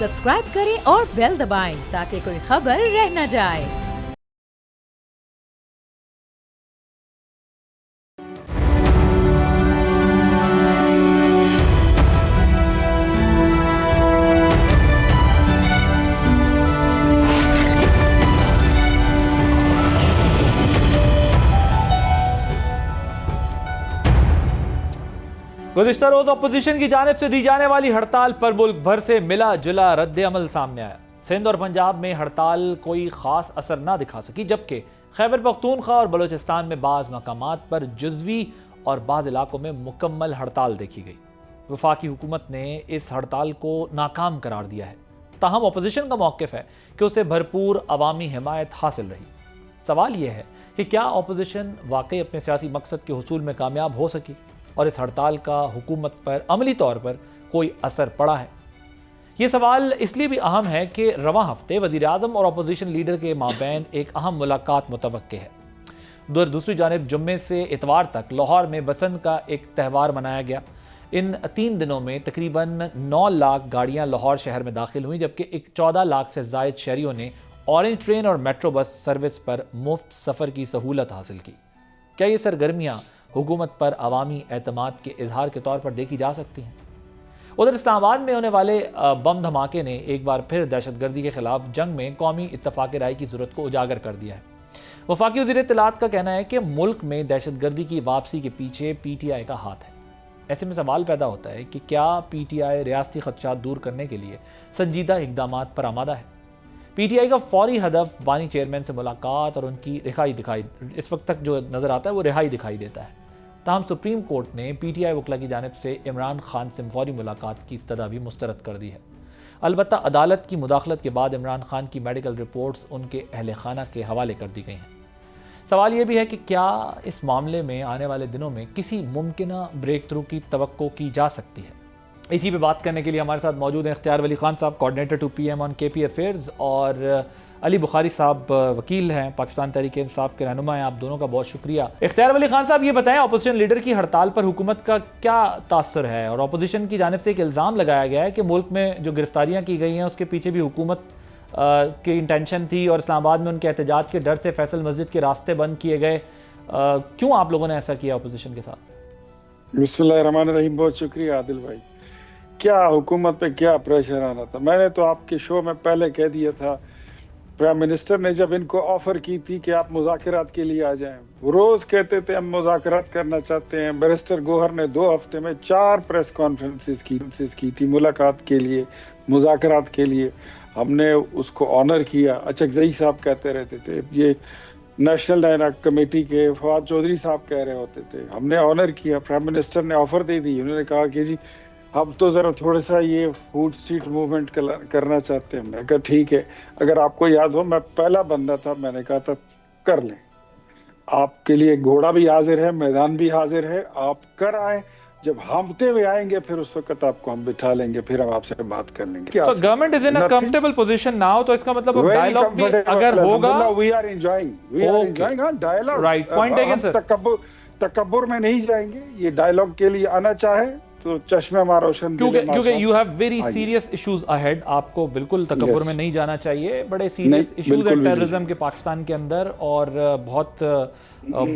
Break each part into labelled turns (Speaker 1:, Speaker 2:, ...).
Speaker 1: Subscribe करें और bell दबाएं ताकि कोई खबर रह न जाए।
Speaker 2: गुज़िश्ता रोज अपोजिशन की जानिब से दी जाने वाली हड़ताल पर मुल्क भर से मिला जुला रद्द अमल सामने आया। सिंध और पंजाब में हड़ताल कोई खास असर ना दिखा सकी, जबकि खैबर पख्तूनख्वा और बलोचिस्तान में बाज़ मकामात पर जुज़वी और बाज़ इलाकों में मुकम्मल हड़ताल देखी गई। वफाकी हुकूमत ने इस हड़ताल को नाकाम करार दिया है, ताहम अपोजिशन का मौक़िफ़ है कि उसे भरपूर अवामी हिमायत हासिल रही। सवाल यह है कि क्या अपोजिशन वाकई अपने सियासी मकसद के हुसूल में कामयाब हो सकी और इस हड़ताल का हुकूमत पर अमली तौर पर कोई असर पड़ा है। ये सवाल इसलिए भी अहम है कि रवां हफ्ते वज़ीर आज़म और अपोजिशन लीडर के माबैन एक अहम मुलाकात मुतवक्के है। दूसरी जानिब जुम्मे से इतवार तक लाहौर में बसंत का एक त्यौहार मनाया गया। इन 3 दिनों में तकरीबन 9 लाख गाड़ियाँ लाहौर शहर में दाखिल हुई, जबकि 14 लाख से ज़ायद शहरियों ने ऑरेंज ट्रेन और मेट्रो बस सर्विस पर मुफ्त सफ़र की सहूलत हासिल की। क्या ये सरगर्मियाँ हुकूमत पर अवामी एतमाद के इजहार के तौर पर देखी जा सकती हैं? उधर इस्लामाबाद में होने वाले बम धमाके ने एक बार फिर दहशतगर्दी के खिलाफ जंग में कौमी इत्तफाक राय की ज़रूरत को उजागर कर दिया है। वफाकी वज़ीर इत्तलात का कहना है कि मुल्क में दहशतगर्दी की वापसी के पीछे PTI का हाथ है। ऐसे में सवाल पैदा होता है कि क्या PTI रियासती खदशात दूर करने के लिए संजीदा इक़दामात पर आमादा है। PTI का फौरी हदफ बानी चेयरमैन से मुलाकात और उनकी इस वक्त तक जो नज़र आता है वो रिहाई दिखाई देता है। ताहम सुप्रीम कोर्ट ने PTI वकला की जानिब से इमरान खान से फौरी मुलाकात की इस्तदा भी मुस्तरद कर दी है। अलबत्ता अदालत की मुदाखलत के बाद इमरान खान की मेडिकल रिपोर्ट्स उनके अहल खाना के हवाले कर दी गई हैं। सवाल ये भी है कि क्या इस मामले में आने वाले दिनों में किसी मुमकिना ब्रेक थ्रू की तवक्को की जा सकती है। इसी पे बात करने के लिए हमारे साथ मौजूद हैं इख्तियार वली खान साहब, coordinator 2PM on KP affairs, और अली बुखारी साहब वकील हैं, पाकिस्तान तहरीक इंसाफ के रहनुमा हैं। आप दोनों का बहुत शुक्रिया। इख्तियार वली खान साहब, ये बताएं अपोजिशन लीडर की हड़ताल पर हुकूमत का क्या तासर है, और अपोजिशन की जानिब से एक इल्ज़ाम लगाया गया है कि मुल्क में जो गिरफ्तारियाँ की गई हैं उसके पीछे भी हुकूमत की इंटेंशन थी और इस्लामाबाद में उनके एहतजाज के डर से फैसल मस्जिद के रास्ते बंद किए गए। क्यों आप लोगों ने ऐसा किया अपोजिशन के साथ?
Speaker 3: बिस्मिल्लाहिर्रहमानिर्रहीम। बहुत शुक्रिया आदिल भाई। क्या हुकूमत पे क्या प्रेशर आना था, मैंने तो आपके शो में पहले कह दिया था। प्राइम मिनिस्टर ने जब इनको ऑफर की थी कि आप मुज़ाकरात के लिए आ जाएं, वो रोज कहते थे हम मुज़ाकरात करना चाहते हैं। बैरिस्टर गोहर ने 2 हफ्ते में 4 प्रेस कॉन्फ्रेंसेस की थी मुलाकात के लिए, मुज़ाकरात के लिए। हमने उसको ऑनर किया। अचकजई साहब कहते रहते थे, ये नेशनल डायनामिक कमेटी के फवाद चौधरी साहब कह रहे होते थे, हमने ऑनर किया। प्राइम मिनिस्टर ने ऑफर दे दी। उन्होंने कहा कि जी हम तो ज़रा थोड़ा सा ये फूड स्ट्रीट मूवमेंट करना चाहते हैं। मैं कहा ठीक है, अगर आपको याद हो मैं पहला बंदा था, मैंने कहा था कर लें, आपके लिए घोड़ा भी हाजिर है, मैदान भी हाजिर है, आप कर आए। जब हमते हुए आएंगे फिर उस वक्त आपको हम बिठा लेंगे, फिर हम आपसे बात कर लेंगे।
Speaker 2: So government is in a comfortable position now, तो इसका मतलब डायलॉग भी अगर होगा,
Speaker 3: we are enjoying हाँ dialogue.
Speaker 2: Right, point taken sir.
Speaker 3: तकब्बुर में नहीं जाएंगे, ये डायलॉग के लिए आना चाहे तो चश्मे हमारा रोशन,
Speaker 2: क्योंकि you have very serious issues ahead. आपको बिल्कुल तकब्बुर में नहीं जाना चाहिए। बड़े सीरियस इश्यूज है टेररिज्म के पाकिस्तान के अंदर, और बहुत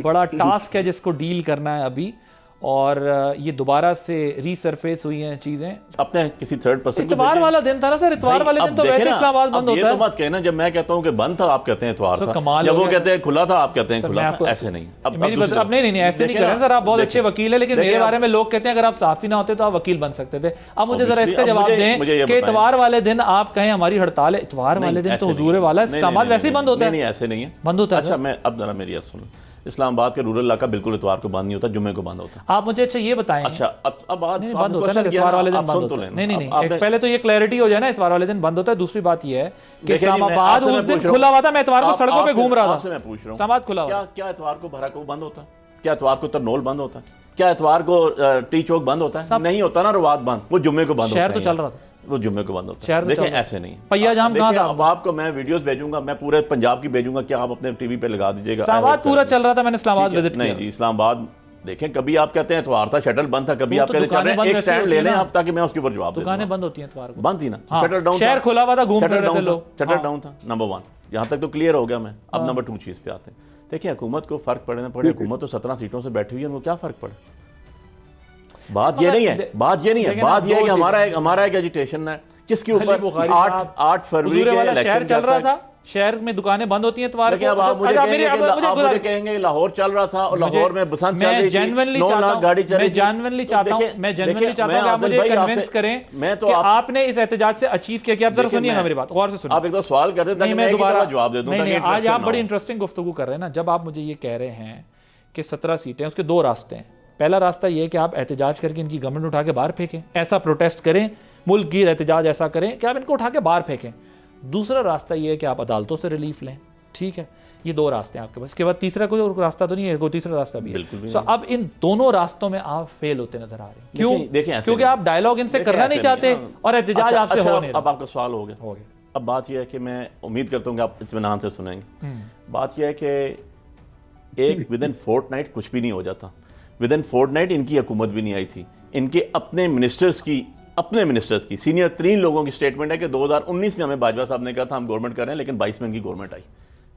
Speaker 2: बड़ा टास्क है जिसको डील करना है अभी, और ये दोबारा से रीसरफेस हुई हैं चीजें।
Speaker 4: अपने किसी थर्ड पर्सन
Speaker 2: इतवार वाला दिन था ना सर, इतवार वाले दिन तो वैसे इस्लामाबाद बंद होता है।
Speaker 4: ये तो मत कहना, जब मैं कहता हूँ कि बंद था आप कहते हैं इतवार था, जब वो कहते हैं खुला था आप कहते हैं खुला था। ऐसे नहीं,
Speaker 2: अब नहीं ऐसे नहीं करें सर, आप बहुत अच्छे वकील है, लेकिन मेरे बारे में लोग कहते हैं अगर आप सहाफी ना होते तो आप वकील बन सकते थे। अब मुझे जरा इसका जवाब दें कि इतवार वाले दिन आप कहें हमारी हड़ताल है, इतवार वाले दिन तो हुजूर वाला इस्लामाबाद वैसे ही बंद होता है।
Speaker 4: नहीं ऐसे नहीं है,
Speaker 2: बंद होता है।
Speaker 4: अच्छा मैं अब जरा मेरी बात सुनो, इस्लामाबाद के रूरल इलाका बिल्कुल इतवार को बंद नहीं होता, जुम्मे को बंद होता है।
Speaker 2: आप मुझे अच्छा ये बताएं।
Speaker 4: अच्छा अब
Speaker 2: बंद होता है ना इतवार वाले दिन, बंद होता है। नहीं पहले तो ये क्लैरिटी हो जाए ना, इतवार वाले दिन बंद होता है। दूसरी बात ये है कि इस्लामाबाद उस दिन खुला हुआ था, मैं इतवार को सड़कों पे घूम रहा था।
Speaker 4: आपसे मैं पूछ रहा हूं
Speaker 2: इस्लामाबाद खुला हुआ।
Speaker 4: क्या इतवार को भरा को बंद होता है? क्या इतवार को तरनोल बंद होता है? क्या इतवार को टी चौक बंद होता है? नहीं होता ना, रवात बंद, वो जुम्मे को बंद होता है।
Speaker 2: शहर तो चल रहा था,
Speaker 4: वो जुम्मे को बंद होता है। देखिए ऐसे नहीं,
Speaker 2: पहिया जाम कहाँ था?
Speaker 4: अब आपको मैं वीडियोस भेजूंगा, मैं पूरे पंजाब की भेजूंगा, क्या आप अपने टीवी पे लगा दीजिएगा।
Speaker 2: इस्लामाबाद पूरा चल रहा था, मैंने इस्लामाबाद विजिट किया।
Speaker 4: नहीं जी, इस्लामाबाद دیکھیں کبھی آپ کہتے ہیں اتوار تھا شٹل بند تھا, کبھی آپ کہتے ہیں چل رہے ہیں ایک سٹینڈ لے لیں آپ تاکہ میں اس کے اوپر جواب دے دوں.
Speaker 2: دکانیں بند ہوتی ہیں اتوار کو,
Speaker 4: بند تھی نا, شٹل ڈاؤن,
Speaker 2: شہر کھلا ہوا تھا, گھوم پھر رہے تھے لوگ,
Speaker 4: شٹل ڈاؤن تھا. نمبر 1 یہاں تک تو کلیئر ہو گیا میں. اب نمبر 2 چیز پہ آتے ہیں. دیکھیں حکومت کو فرق پڑے نہ پڑے, حکومت تو 17 سیٹوں سے بیٹھی ہوئی ہے, ان کو کیا فرق پڑے. بات یہ نہیں ہے, بات یہ نہیں ہے, بات یہ ہے کہ ہمارا ایک ایجیٹیشن ہے جس کے اوپر 8 فروری کے الیکشن
Speaker 2: شہر چل رہا تھا, شہر میں دکانیں بند ہوتی ہیں اتوار کو.
Speaker 4: اب آپ مجھے کہیں گے لاہور چل رہا تھا اور لاہور میں بسنت چل رہی تھی, 9 لاکھ گاڑی چل رہی تھی.
Speaker 2: میں جینوینلی چاہتا ہوں کہ آپ مجھے کنونس کریں کہ آپ نے اس احتجاج سے اچیو کیا. آپ ذرا سنیے نا میری بات, غور سے سنیے.
Speaker 4: آپ ایک دو سوال کر دیں تاکہ میں دوبارہ جواب دے دوں.
Speaker 2: آج آپ بڑی انٹرسٹنگ گفتگو کر رہے ہیں نا. جب آپ مجھے یہ کہہ رہے ہیں کہ 17 سیٹیں, اس کے 2 راستے ہیں. پہلا راستہ یہ ہے کہ آپ احتجاج کر کے ان کی گورنمنٹ اٹھا کے باہر پھینکیں, ایسا پروٹیسٹ کریں, ملک گیر احتجاج ایسا کریں کہ آپ ان کو اٹھا کے باہر پھینکیں. دوسرا راستہ یہ ہے کہ آپ عدالتوں سے ریلیف لیں. ٹھیک ہے, یہ 2 راستے ہیں آپ کے پاس. اس کے بعد تیسرا کوئی راستہ تو نہیں ہے, کوئی تیسرا راستہ بھی ہے. سو اب ان دونوں راستوں میں آپ فیل ہوتے نظر آ رہے ہیں. کیوں؟ کیونکہ آپ ڈائلاگ ان سے کرنا نہیں چاہتے اور احتجاج آپ سے ہو نہیں رہا.
Speaker 4: اب آپ کا سوال ہو گیا. اب بات یہ ہے کہ میں امید کرتا ہوں کہ آپ اطمینان سے سنیں گے. بات یہ ہے کہ ایک ود ان فورٹ نائٹ کچھ بھی نہیں ہو جاتا. ود ان فورٹ نائٹ ان کی حکومت بھی نہیں آئی تھی. ان کے اپنے منسٹرز کی سینئر 3 لوگوں کی سٹیٹمنٹ ہے کہ 2019 میں ہمیں باجوہ صاحب نے کہا تھا ہم گورنمنٹ کر رہے ہیں, لیکن 22 میں ان کی گورنمنٹ آئی.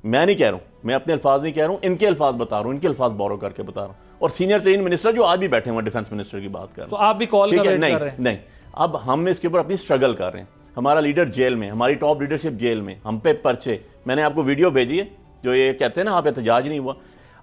Speaker 4: میں نہیں کہہ رہا ہوں, میں اپنے الفاظ نہیں کہہ رہا ہوں, ان کے الفاظ بتا رہا ہوں, ان کے الفاظ بورو کر کے بتا رہا ہوں. اور سینئر 3 منسٹر جو آج بھی بیٹھے ہیں ڈیفنس منسٹر کی بات کر رہے ہیں.
Speaker 2: آپ بھی کال کر رہے ہیں.
Speaker 4: نہیں, اب ہم اس کے اوپر اپنی سٹرگل کر رہے ہیں. ہمارا لیڈر جیل میں, ہماری ٹاپ لیڈرشپ جیل میں, ہم پہ پرچے. میں نے آپ کو ویڈیو بھیجی ہے جو یہ کہتے ہیں نا آپ احتجاج نہیں ہوا.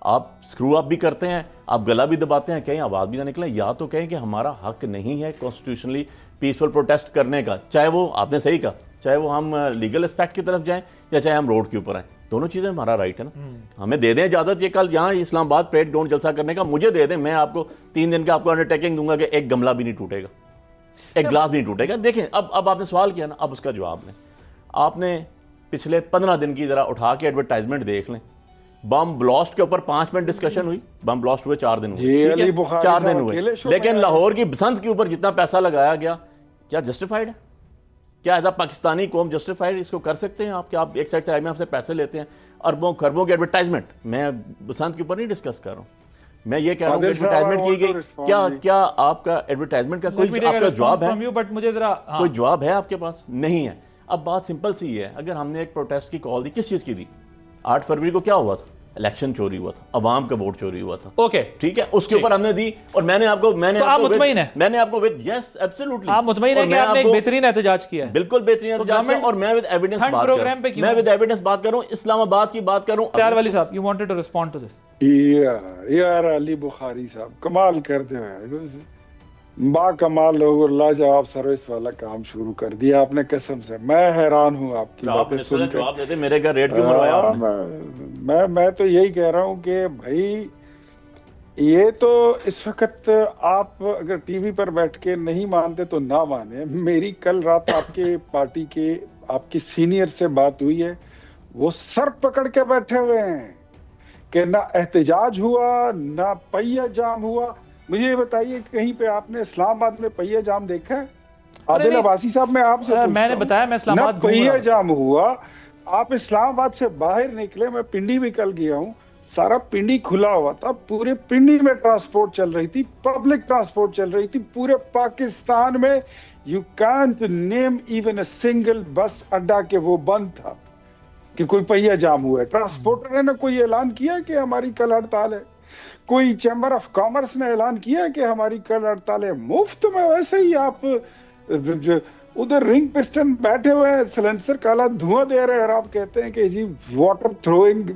Speaker 4: آپ سکرو اپ بھی کرتے ہیں, آپ گلا بھی دباتے ہیں, کہیں آواز بھی نہ نکلے. یا تو کہیں کہ ہمارا حق نہیں ہے کانسٹیٹیوشنلی پیسفل پروٹیسٹ کرنے کا, چاہے وہ آپ نے صحیح کہا, چاہے وہ ہم لیگل اسپیکٹ کی طرف جائیں یا چاہے ہم روڈ کے اوپر آئیں. دونوں چیزیں ہمارا رائٹ ہے نا. ہمیں دے دیں اجازت یہ کل یہاں اسلام آباد پریڈ گراؤنڈ جلسہ کرنے کا, مجھے دے دیں, میں آپ کو 3 دن کا آپ کو انڈرٹیکنگ دوں گا کہ ایک گملہ بھی نہیں ٹوٹے گا, ایک گلاس بھی نہیں ٹوٹے گا. دیکھیں اب آپ نے سوال کیا نا, اب اس کا جواب لیں. آپ نے پچھلے 15 دن کی ذرا اٹھا کے ایڈورٹائزمنٹ دیکھ لیں. بم بلاسٹ کے اوپر 5 منٹ ڈسکشن ہوئی, بم بلاسٹ ہوئے 4 دن ہوئے, 4 دن ہوئے, لیکن لاہور کی بسنت کے اوپر جتنا پیسہ لگایا گیا کیا جسٹیفائڈ ہے؟ کیا ایز اے پاکستانی قوم جسٹیفائڈ اس کو کر سکتے ہیں آپ کہ آپ ایک سائڈ سے IMF سے پیسے لیتے ہیں اربوں خربوں کی ایڈورٹائزمنٹ؟ میں بسنت کے اوپر نہیں ڈسکس کر رہا ہوں, میں یہ کہہ رہا ہوں کہ ایڈورٹائزمنٹ کی گئی, کیا آپ کا ایڈورٹائزمنٹ کا کوئی آپ کا جواب ہے؟ کوئی جواب ہے آپ کے پاس؟ نہیں ہے. اب بات سمپل سی ہے, اگر ہم نے ایک پروٹیسٹ کی کال دی, کس چیز کی دی؟ 8 فروری کو کیا ہوا تھا؟ الیکشن چوری ہوا تھا, عوام کا ووٹ چوری ہوا تھا. اوکے ٹھیک ہے, اس کے اوپر ہم نے دی. اور میں نے آپ کو یس ایبسولوٹلی
Speaker 2: آپ مطمئن ہیں کہ آپ نے ایک بہترین احتجاج کیا ہے؟
Speaker 4: بالکل بہترین احتجاج ہے, اور میں ود ایویڈنس بات کر رہا ہوں. میں ود ایویڈنس بات کر رہا ہوں, اسلام آباد کی بات کر رہا ہوں.
Speaker 2: اختیار والی صاحب, you wanted to respond to this.
Speaker 3: یار علی بخاری صاحب کمال کرتے ہیں, با کمال لوگ اور لاجواب سروس والا کام شروع کر دیا آپ نے, قسم سے میں حیران ہوں آپ کی باتیں سن کے.
Speaker 4: جواب دیتے میرے گھر ریٹ کیوں مروایا آپ نے؟
Speaker 3: میں تو یہی کہہ رہا ہوں کہ بھائی یہ تو اس وقت آپ اگر ٹی وی پر بیٹھ کے نہیں مانتے تو نہ مانیں. میری کل رات آپ کے پارٹی کے آپ کی سینئر سے بات ہوئی ہے, وہ سر پکڑ کے بیٹھے ہوئے ہیں کہ نہ احتجاج ہوا نہ پہیہ جام ہوا. مجھے یہ بتائیے کہیں پہ آپ نے اسلام آباد میں پہیہ جام دیکھا ہے؟ عادل عباسی صاحب میں آپ سے
Speaker 2: میں نے بتایا میں اسلام آباد
Speaker 3: پہیہ جام ہوا. آپ اسلام آباد سے باہر نکلے, میں پنڈی بھی کل گیا ہوں, سارا پنڈی کھلا ہوا تھا, پورے پنڈی میں ٹرانسپورٹ چل رہی تھی, پبلک ٹرانسپورٹ چل رہی تھی پورے پاکستان میں. You can't name even a single بس اڈا کہ وہ بند تھا کہ کوئی پہیہ جام ہوا ہے. ٹرانسپورٹر نے کوئی اعلان کیا کہ ہماری کل ہڑتال ہے؟ کوئی چیمبر آف کامرس نے اعلان کیا کہ ہماری کل ہڑتال ہے؟ مفت میں ویسے ہی آپ ادھر رنگ پسٹن بیٹھے ہوئے ہیں, سلنسر کالا دھواں دے رہے ہیں, اور آپ کہتے ہیں کہ جی واٹر تھروئنگ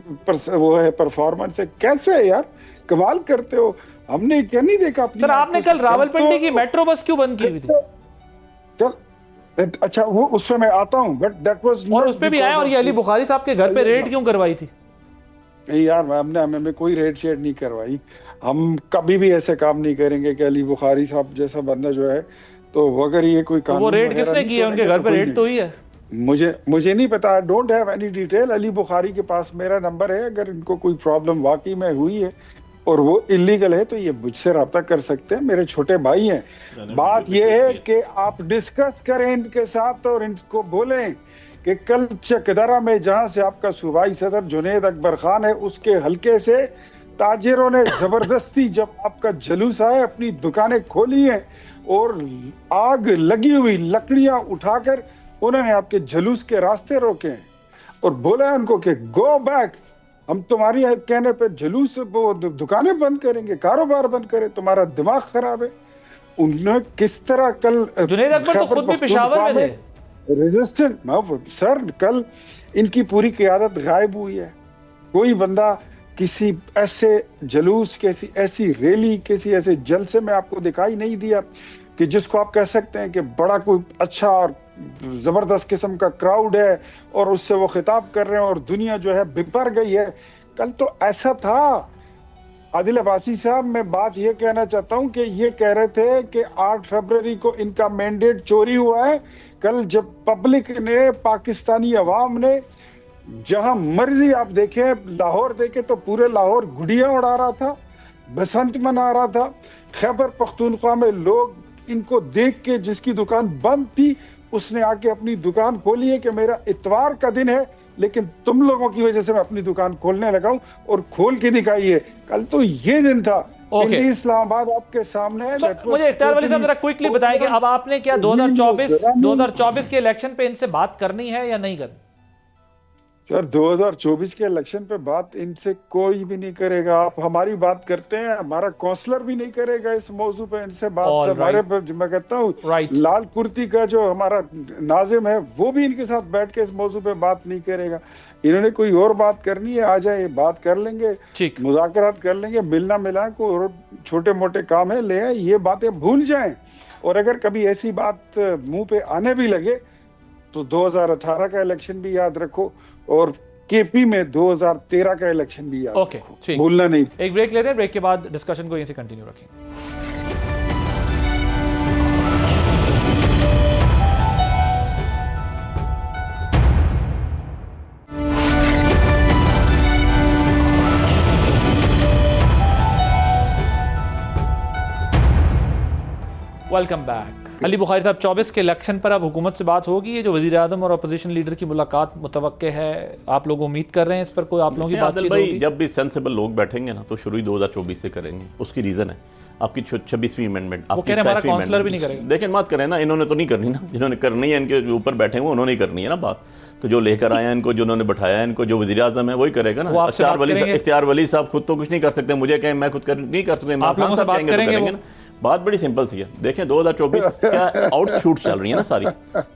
Speaker 3: وہ ہے پرفارمنس ہے. کیسے ہے یار, کمال کرتے ہو. ہم نے کیا نہیں دیکھا
Speaker 2: سر, آپ نے کل راولپنڈی کی میٹرو بس کیوں بند کی ہوئی تھی؟
Speaker 3: اچھا وہ اس پہ میں آتا ہوں, بٹ دیٹ واز,
Speaker 2: اور اس پہ بھی آئے, اور یہ علی بخاری صاحب کے گھر پہ ریڈ کیوں کروائی تھی؟
Speaker 3: نہیں یار, ہمیں کوئی ریڈ شیڈ نہیں کروائی. ہم کبھی بھی ایسے کام نہیں کریں گے کہ علی بخاری صاحب جیسا بندہ جو ہے, تو اگر یہ کوئی کام,
Speaker 2: وہ ریڈ کس نے کی ہے؟ ان کے گھر پہ ریڈ تو ہوئی ہے.
Speaker 3: مجھے نہیں پتا, ڈونٹ ہیو اینی ڈیٹیل. علی بخاری کے پاس میرا نمبر ہے, اگر ان کو کوئی پرابلم واقعی میں ہوئی ہے اور وہ انلیگل ہے تو یہ مجھ سے رابطہ کر سکتے ہیں, میرے چھوٹے بھائی ہیں. بات یہ ہے کہ آپ ڈسکس کریں ان کے ساتھ اور ان کو بولیں کہ کل چکدرہ میں جہاں سے آپ کا صوبائی صدر جنید اکبر خان ہے اس کے حلقے سے ताजिरों ने जबरदस्ती जब आपका जुलूस आया अपनी दुकानें खोली हैं और आग लगी हुई लकड़ियां उठाकर उन्होंने आपके जुलूस के रास्ते रोके हैं और बोला है उनको कि गो बैक, हम तुम्हारी कहने पे जुलूस वो दुकानें बंद करेंगे, कारोबार बंद करें, तुम्हारा दिमाग खराब है। उन्होंने किस तरह कल
Speaker 2: जुनैद अकबर तो खुद भी पेशावर में थे
Speaker 3: रेजिस्टेंट सर, कल इनकी पूरी क़यादत गायब हुई है। कोई बंदा किसी ऐसे जुलूस, किसी ऐसी रैली, किसी ऐसे जलसे में आपको दिखाई नहीं दिया कि जिसको आप कह सकते हैं कि बड़ा कोई अच्छा और जबरदस्त किस्म का क्राउड है और उससे वो खिताब कर रहे हैं और दुनिया जो है बिपर गई है। कल तो ऐसा था। आदिल अब्बासी साहब, मैं बात ये कहना चाहता हूँ कि ये कह रहे थे कि 8 फरवरी को इनका मैंडेट चोरी हुआ है। कल जब पब्लिक ने, पाकिस्तानी अवाम ने, जहां मर्जी आप देखें, लाहौर देखे तो पूरे लाहौर गुड़ियां उड़ा रहा था, बसंत मना रहा था। खैबर पख्तूनख्वा में लोग इनको देख के, जिसकी दुकान बंद थी उसने आके अपनी दुकान खोली है कि मेरा इतवार का दिन है लेकिन तुम लोगों की वजह से मैं अपनी दुकान खोलने लगा हूं और खोल के दिखाई है। कल तो ये दिन था। इस्लामाबाद आपके सामने है।
Speaker 2: मुझे इख्तियार वली साहब जरा क्विकली बताएं कि अब आपने क्या 2024 के इलेक्शन पे इनसे बात करनी है या नहीं करनी?
Speaker 3: सर 2024 के इलेक्शन पे बात इनसे कोई भी नहीं करेगा। आप हमारी बात करते हैं, हमारा काउंसलर भी नहीं करेगा इस मौजू पे इनसे बात। हमारे मैं कहता हूँ लाल कुर्ती का जो हमारा नाजिम है वो भी इनके साथ बैठ के इस मौजू पे बात नहीं करेगा। इन्होंने कोई और बात करनी है, आ जाए, बात कर लेंगे, मुज़ाकरात कर लेंगे, मिलना मिलाना कोई और छोटे मोटे काम है, ले आए, ये बातें भूल जाएं। और अगर कभी ऐसी बात मुंह पे आने भी लगे तो 2018 का इलेक्शन भी याद रखो और केपी में 2013 का इलेक्शन भी याद रखो, भूलना नहीं।
Speaker 2: एक ब्रेक लेते हैं, ब्रेक के बाद डिस्कशन को यहीं से कंटिन्यू रखेंगे। Welcome back. अली बुखारी साहब, 24 के इलेक्शन पर अब हुकूमत से बात होगी? ये जो वज़ीर आज़म और अपोजिशन लीडर की मुलाकात मुतवक्के है, आप लोग उम्मीद कर रहे हैं इस पर कोई आप लोगों की बातचीत होगी?
Speaker 4: जब भी सेंसिबल लोग बैठेंगे ना तो शुरू ही 2024 से करेंगे। उसकी रीज़न है आपकी 26वीं अमेंडमेंट।
Speaker 2: वो कह रहे हैं हमारा काउंसलर भी नहीं करेगा।
Speaker 4: देखें, बात करें ना, इन्होंने तो नहीं करनी ना, जिन्होंने करनी है इनके ऊपर बैठे हुए उन्होंने ही करनी है ना बात। तो जो लेकर आए हैं इनको, जिन्होंने बैठाया है इनको, जो वज़ीर आज़म है वही करेगा ना। इख्तियार वली साहब खुद तो कुछ नहीं कर सकते, मुझे कहें मैं खुद नहीं कर सकते,
Speaker 2: आप लोगों से बात करेंगे ना।
Speaker 4: बात बड़ी सिंपल सी है। देखें 2024 क्या आउटशूट्स चल रही है ना सारी।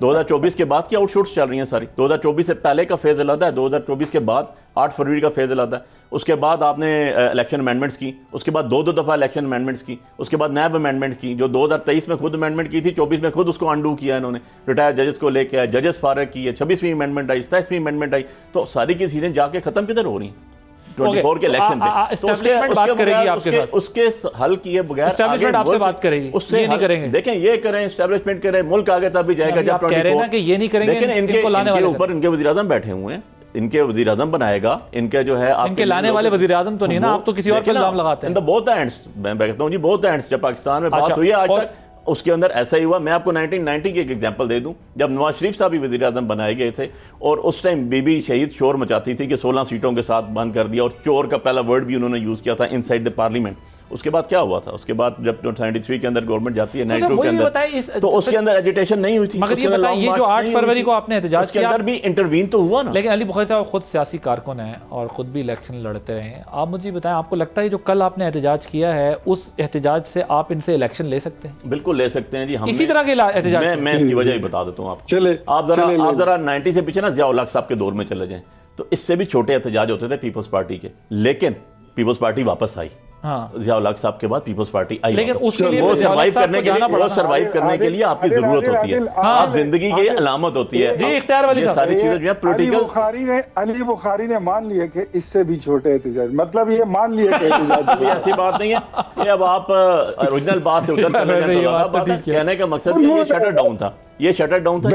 Speaker 4: 2024 के बाद की आउटशूट्स चल रही हैं सारी। 2024 से पहले का फेज अलग है, 2024 के बाद 8 फरवरी का फेज अलग है। उसके बाद आपने इलेक्शन अमेंडमेंट्स की, उसके बाद दो दफ़ा इलेक्शन अमेंडमेंट्स की, उसके बाद नैब अमेंडमेंट्स की, जो 2023 में खुद अमेंडमेंट की थी, 24 में खुद उसको अंडू किया इन्होंने। रिटायर्ड जजेस को लेके आए, जजेस फारग किए, 26वीं अमेंडमेंट आई, 27वीं अमेंडमेंट आई। तो सारी की चीज़ें जाके खत्म किधर हो रही हैं 24 के इलेक्शन पे।
Speaker 2: एस्टैब्लिशमेंट बात करेगी आपके साथ,
Speaker 4: उसके हल किए बगैर
Speaker 2: एस्टैब्लिशमेंट आपसे बात करेगी,
Speaker 4: उससे
Speaker 2: ये नहीं करेंगे।
Speaker 4: देखें, ये करें, एस्टैब्लिशमेंट करें, मुल्क आगे तब भी जाएगा जब 24।
Speaker 2: कह रहे हैं ना कि ये नहीं करेंगे।
Speaker 4: लेकिन इनके ऊपर इनके वज़ीर आज़म बैठे हुए हैं, इनके वज़ीर आज़म बनाएगा, इनके जो है
Speaker 2: इनके लाने वाले वज़ीर आज़म तो नहीं ना, आप तो किसी और पर इल्ज़ाम लगाते हैं।
Speaker 4: बहुत एंड्स, मैं कहता हूँ जी, बहुत एंड्स। जब पाकिस्तान में बात हुई है आज तक, उसके अंदर ऐसा ही हुआ। मैं आपको 1990 की एक एग्जांपल दे दूं, जब नवाज शरीफ साहब भी वज़ीर आज़म बनाए गए थे और उस टाइम बीबी शहीद शोर मचाती थी कि 16 सीटों के साथ बंद कर दिया, और चोर का पहला वर्ड भी उन्होंने यूज़ किया था इनसाइड द पार्लियामेंट। उसके बाद क्या हुआ था? उसके बाद जब 93 के अंदर गवर्नमेंट जाती है 92 के अंदर, तो उसके अंदर एजिटेशन नहीं हुई थी।
Speaker 2: मगर ये बताइए, ये जो 8 फरवरी को आपने एहतजाज किया,
Speaker 4: अंदर भी इंटरवीन तो हुआ ना।
Speaker 2: लेकिन अली बुखारी साहब खुद सियासी कारकुन हैं और खुद भी इलेक्शन लड़ते रहे हैं। आप मुझे बताएं, आपको लगता है जो कल आपने एहतजाज किया है, उस एहतजाज से आप इनसे इलेक्शन ले सकते हैं?
Speaker 4: बिल्कुल ले सकते हैं जी। हम
Speaker 2: इसी तरह के एहतजाज
Speaker 4: मैं इसकी वजह ही बता देता हूँ आपको। आप जरा 90 से पीछे ना ज़िया उल हक साहब के दौर में चले जाएं, तो इससे भी छोटे एहतजाज होते थे पीपल्स पार्टी के, लेकिन पीपल्स पार्टी वापस आई। ज़िया उल हक साहब के बाद पीपल्स पार्टी आई, लेकिन उसके लिए वो सर्वाइव करने के लिए आपकी जरूरत होती है, आप जिंदगी की अलामत होती है।
Speaker 2: जी, इख्तियार वाली
Speaker 4: सारी चीजें जो है
Speaker 3: पॉलिटिकल। अली बुखारी ने मान लिया कि इससे भी छोटे एहतजाज, मतलब ये मान लिया कि एहतजाज
Speaker 4: ऐसी बात नहीं है। ये अब आप ओरिजिनल बात से उधर चले जाए, कहने का मकसद ये शटर डाउन था, ये शटर डाउन था,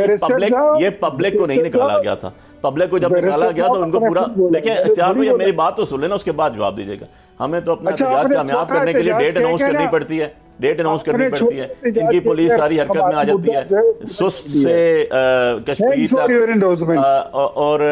Speaker 4: ये पब्लिक को नहीं निकाला गया था। पब्लिक को जब निकाला गया तो उनको पूरा देखिए। इख्तियार भैया मेरी बात तो सुन लेना, उसके बाद जवाब दीजिएगा। हमें तो अपना एहतजाज कामयाब करने के लिए डेट अनाउंस करनी पड़ती है, डेट अनाउंस करनी पड़ती है, इनकी पुलिस सारी हरकत में आ जाती है, सुस्त से कश्मीर तक और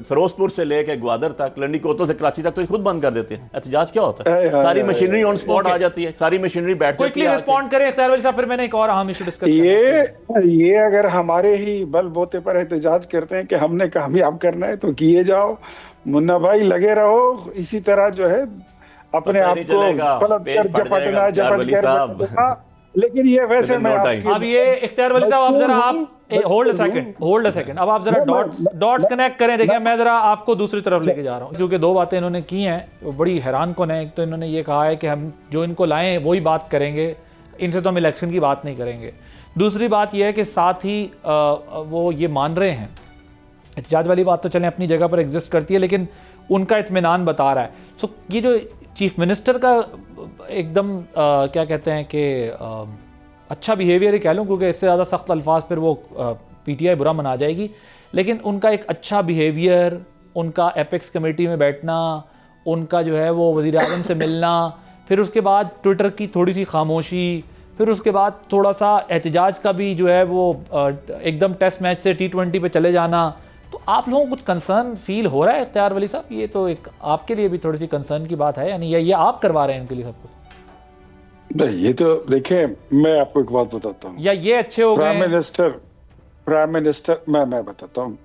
Speaker 4: फिरोजपुर से लेके ग्वादर तक, लंडी कोतों से कराची तक तो खुद बंद कर देते हैं। एहतजाज क्या होता है? सारी मशीनरी ऑन स्पॉट आ जाती है, सारी मशीनरी बैठ जाती है।
Speaker 2: रिस्पॉन्ड करें इख्तियार वली साहब, फिर मैंने एक और अहम इशू डिस्कस
Speaker 3: ये अगर हमारे ही बल बोते पर एहतजाज करते हैं कि हमने कामयाब करना है तो किए जाओ मुन्ना भाई, लगे रहो इसी तरह जो है अपने आप को पलट कर झपट कर, लेकिन ये वैसे मैं
Speaker 2: अब ये इख्तियार वली साहब आप जरा आप होल्ड अ सेकंड, अब आप जरा डॉट्स कनेक्ट करें। देखिए मैं जरा आपको दूसरी तरफ लेके जा रहा हूँ, क्योंकि दो बातें इन्होंने की हैं वो बड़ी हैरान कौन है। एक तो इन्होंने ये कहा है कि हम जो इनको लाएं वही बात करेंगे, इनसे तो हम इलेक्शन की बात नहीं करेंगे। दूसरी बात यह है कि साथ ही वो ये मान रहे हैं, एहतजाज वाली बात तो चलें अपनी जगह पर एग्जिस्ट करती है, लेकिन उनका इत्मीनान बता रहा है। सो ये जो चीफ मिनिस्टर का एकदम क्या कहते हैं कि अच्छा बिहेवियर ही कह लूँ, क्योंकि इससे ज़्यादा सख्त अल्फाज फिर वो पीटीआई बुरा मना जाएगी, लेकिन उनका एक अच्छा बिहेवियर, उनका एपेक्स कमेटी में बैठना, उनका जो है वो वज़ीर आज़म से मिलना, फिर उसके बाद ट्विटर की थोड़ी सी खामोशी, फिर उसके बाद थोड़ा सा एहतजाज का भी जो है वो एकदम टेस्ट मैच से T20 पे चले जाना, तो आप लोगों को कुछ कंसर्न फील हो रहा है इख्तियार वली साहब? ये तो एक आपके लिए भी थोड़ी सी कंसर्न की बात है, यानी ये आप करवा रहे हैं इनके लिए सब कुछ?
Speaker 3: नहीं, ये तो देखें, मैं आपको एक बात बताता हूँ,
Speaker 2: या ये अच्छे हो गए?
Speaker 3: प्राइम मिनिस्टर मैं बताता हूँ,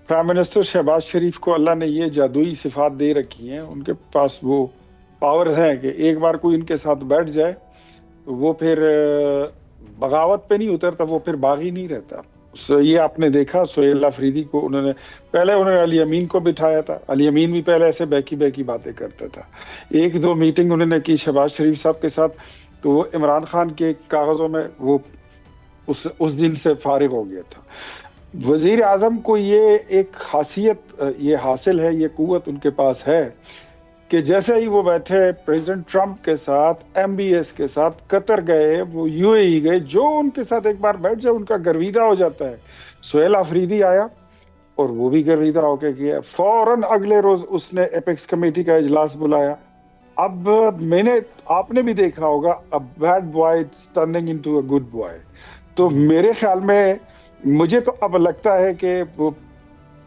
Speaker 3: प्राइम मिनिस्टर शहबाज शरीफ को अल्लाह ने ये जादुई सिफात दे रखी हैं, उनके पास वो पावर्स हैं कि एक बार कोई इनके साथ बैठ जाए तो वो फिर बगावत पे नहीं उतरता, वो फिर बागी नहीं रहता। ये आपने देखा सोहेल अफरीदी को उन्होंने अली अमीन को बिठाया था, अली अमीन भी पहले ऐसे बैकी बातें करता था। एक दो मीटिंग उन्होंने की शहबाज शरीफ साहब के साथ, तो वो इमरान खान के कागज़ों में वो उस दिन से फारिग हो गया था। वज़ीर आज़म को ये एक खासियत ये हासिल है, ये कुव्वत उनके पास है कि जैसे ही वो बैठे प्रेसिडेंट ट्रंप के साथ, MBS के साथ, कतर गए, वो UAE गए, जो उनके साथ एक बार बैठ जाए उनका गर्विदा हो जाता है। सोहेल अफरीदी आया और वो भी गर्विदा होकर गया, फौरन अगले रोज उसने एपेक्स कमेटी का इजलास बुलाया। अब आपने भी देखा होगा, a bad boy turning into a good boy. तो मेरे ख्याल में मुझे तो अब लगता है कि वो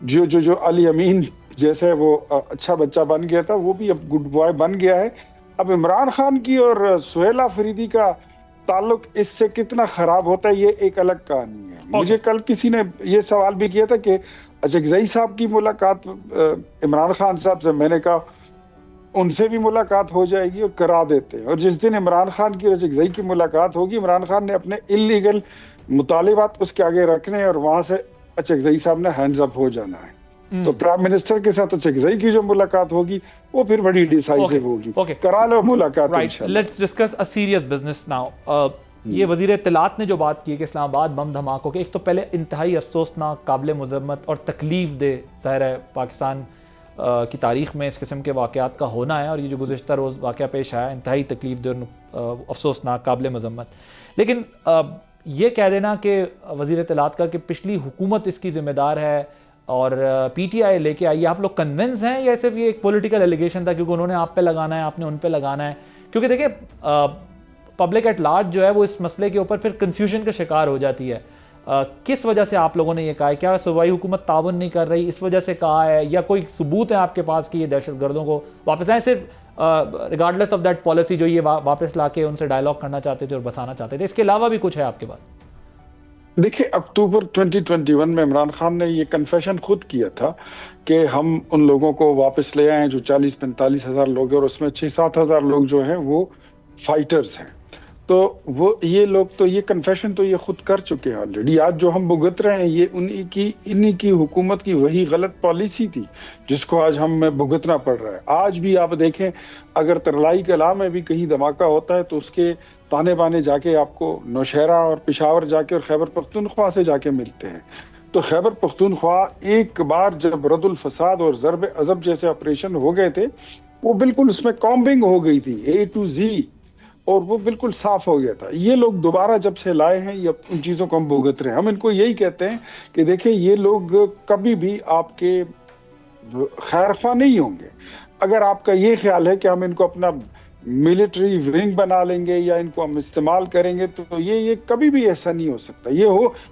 Speaker 3: जो अली अमीन जैसे वो अच्छा बच्चा बन गया था, वो भी अब गुड बॉय बन गया है। अब इमरान खान की और सोहेल अफरीदी का ताल्लुक इससे कितना खराब होता है, ये एक अलग कहानी है। मुझे कल किसी ने ये सवाल भी किया था कि अचकज़ई साहब की मुलाकात इमरान खान साहब से, मैंने कहा उनसे भी मुलाकात हो जाएगी और करा देते हैं। और जिस दिन इमरान खान की और अचकज़ई की मुलाकात होगी, इमरान खान ने अपने इल्लीगल मुतालिबात उसके आगे रखने और वहां से अचकज़ई साहब ने हैंड्स अप हो जाना है। तो प्राइम मिनिस्टर के साथ अचकज़ई की जो मुलाकात होगी वो फिर बड़ी डिसाइसिव होगी। करा लो मुलाकात।
Speaker 2: Let's discuss a serious business now. ये वज़ीर इत्तलात ने जो बात की है कि इस्लामाबाद बम धमाकों के, एक तो पहले इंतहाई अफसोसनाक, काबिल मज़म्मत और तकलीफ दे, ज़ाहिर है पाकिस्तान की तारीख़ में इस किस्म के वाक़यात का होना है, और ये जो गुज़िश्ता रोज़ वाक़या पेश आया इंतहाई तकलीफ दे, अफसोसनाक, काबिल मज़म्मत। लेकिन ये कह देना कि वज़ीर इत्तलात का कि पिछली हुकूमत इसकी ज़िम्मेदार है और PTI लेके आई, आप लोग कन्विंस हैं या सिर्फ ये एक पॉलिटिकल एलिगेशन था क्योंकि उन्होंने आप पे लगाना है, आपने उन पे लगाना है? क्योंकि देखिए पब्लिक एट लार्ज जो है वो इस मसले के ऊपर फिर कन्फ्यूजन का शिकार हो जाती है। किस वजह से आप लोगों ने ये कहा है? क्या सूबाई हुकूमत तावन नहीं कर रही, इस वजह से कहा है, या कोई सबूत है आपके पास कि ये दहशतगर्दों को वापस आए, सिर्फ रिगार्डलेस ऑफ दैट पॉलिसी जो ये वापस ला के उनसे डायलॉग करना चाहते थे और बसाना चाहते थे? इसके अलावा भी कुछ है आपके पास?
Speaker 3: देखिए, अक्टूबर 2021 में इमरान खान ने ये कन्फेशन खुद किया था कि हम उन लोगों को वापस ले आए हैं जो 40-45 हज़ार लोग हैं, और उसमें 6-7 हज़ार लोग जो हैं वो फाइटर्स हैं। तो वो ये लोग तो ये कन्फेशन तो ये खुद कर चुके हैं ऑलरेडी। आज जो हम भुगत रहे हैं ये इन्हीं की हुकूमत की वही गलत पॉलिसी थी जिसको आज हमें भुगतना पड़ रहा है। आज भी आप देखें, अगर तरलाई कला में भी कहीं धमाका होता है तो उसके ताने बाने जाके आपको नौशहरा और पेशावर जाके और खैबर पख्तूनख्वा से जाके मिलते हैं। तो खैबर पख्तूनख्वा एक बार जब रद्दुल फसाद और ज़रब अज़ब जैसे ऑपरेशन हो गए थे, वो बिल्कुल उसमें कॉम्बिंग हो गई थी A to Z, और वो बिल्कुल साफ हो गया था। ये लोग दोबारा जब से लाए हैं, ये उन चीज़ों को हम भुगत रहे हैं। हम इनको यही कहते हैं कि देखें, ये लोग कभी भी आपके खैर ख्वाह नहीं होंगे। अगर आपका ये ख्याल है कि हम इनको अपना मिलिट्री विंग बना लेंगे या इनको हम इस्तेमाल करेंगे, तो ये कभी भी ऐसा नहीं हो सकता।